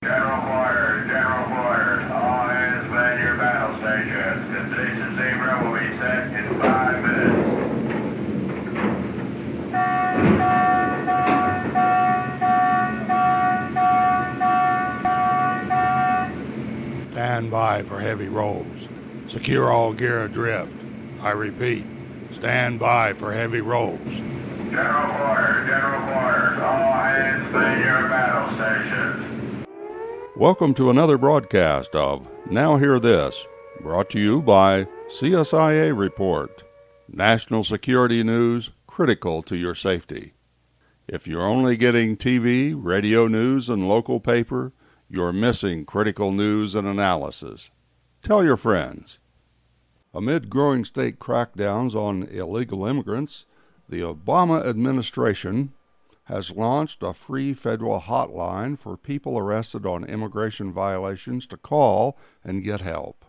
General quarters, all hands man your battle stations. Condition Zebra will be set in 5 minutes. Stand by for heavy rolls. Secure all gear adrift. I repeat, stand by for heavy rolls. General quarters, all hands man your battle stations. Welcome to another broadcast of Now Hear This, brought to you by CSIAReport, national security news critical to your safety. If you're only getting TV, radio news, and local paper, you're missing critical news and analysis. Tell your friends. Amid growing state crackdowns on illegal immigrants, the Obama administration has launched a free federal hotline for people arrested on immigration violations to call and get help.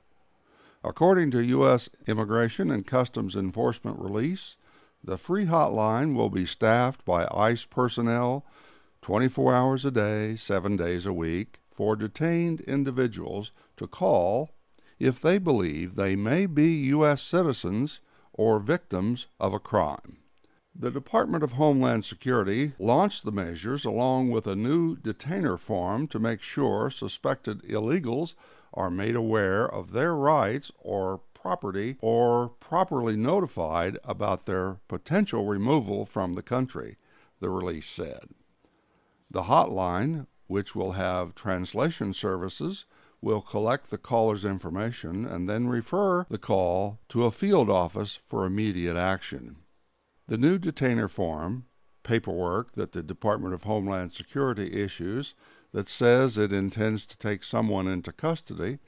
According to U.S. Immigration and Customs Enforcement release, the free hotline will be staffed by ICE personnel 24 hours a day, 7 days a week, for detained individuals to call if they believe they may be U.S. citizens or victims of a crime. The Department of Homeland Security launched the measures along with a new detainer form to make sure suspected illegals are made aware of their rights or property or properly notified about their potential removal from the country, the release said. The hotline, which will have translation services, will collect the caller's information and then refer the call to a field office for immediate action. The new detainer form, paperwork that the Department of Homeland Security issues that says it intends to take someone into custody,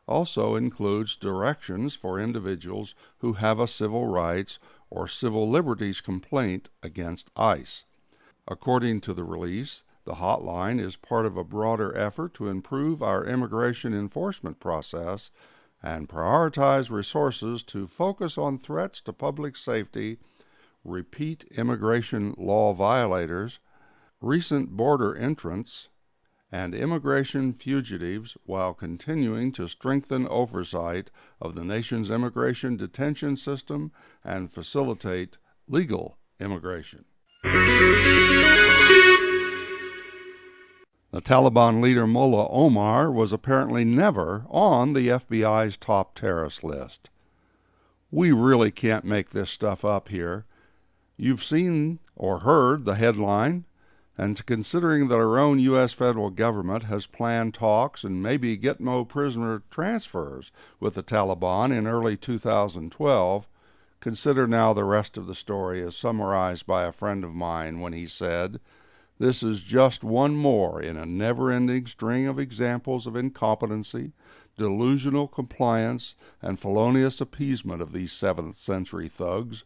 also includes directions for individuals who have a civil rights or civil liberties complaint against ICE. According to the release, the hotline is part of a broader effort to improve our immigration enforcement process and prioritize resources to focus on threats to public safety, repeat immigration law violators, recent border entrants, and immigration fugitives while continuing to strengthen oversight of the nation's immigration detention system and facilitate legal immigration. The Taliban leader Mullah Omar was apparently never on the FBI's top terrorist list. We really can't make this stuff up here. You've seen or heard the headline, and considering that our own U.S. federal government has planned talks and maybe Gitmo prisoner transfers with the Taliban in early 2012, consider now the rest of the story as summarized by a friend of mine when he said, "This is just one more in a never-ending string of examples of incompetency, delusional compliance, and felonious appeasement of these 7th century thugs.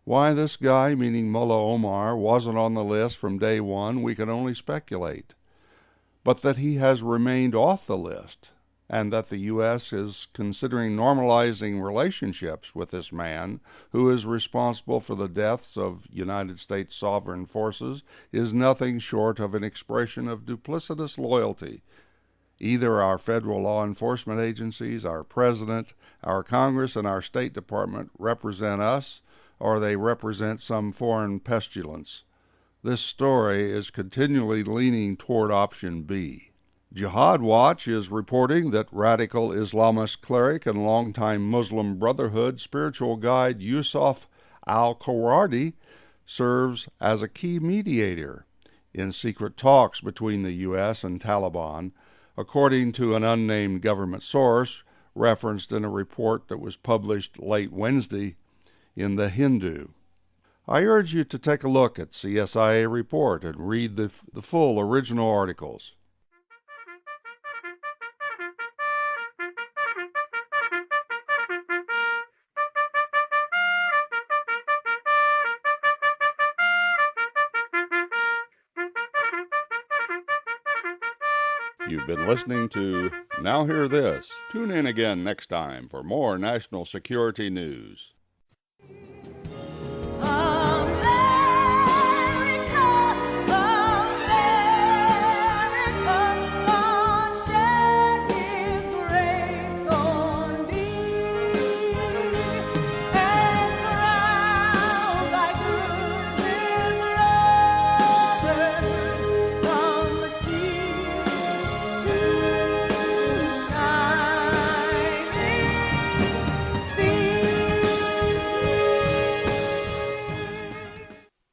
Why this guy, meaning Mullah Omar, wasn't on the list from day one, we can only speculate. But that he has remained off the list, and that the U.S. is considering normalizing relationships with this man, who is responsible for the deaths of United States sovereign forces, is nothing short of an expression of duplicitous loyalty. Either our federal law enforcement agencies, our president, our Congress, and our State Department represent us, or they represent some foreign pestilence. This story is continually leaning toward option B. Jihad Watch is reporting that radical Islamist cleric and longtime Muslim Brotherhood spiritual guide Yusuf al-Qawardi serves as a key mediator in secret talks between the U.S. and Taliban, according to an unnamed government source referenced in a report that was published late Wednesday in The Hindu. I urge you to take a look at CSIAReport and read the full original articles. You've been listening to Now Hear This. Tune in again next time for more national security news.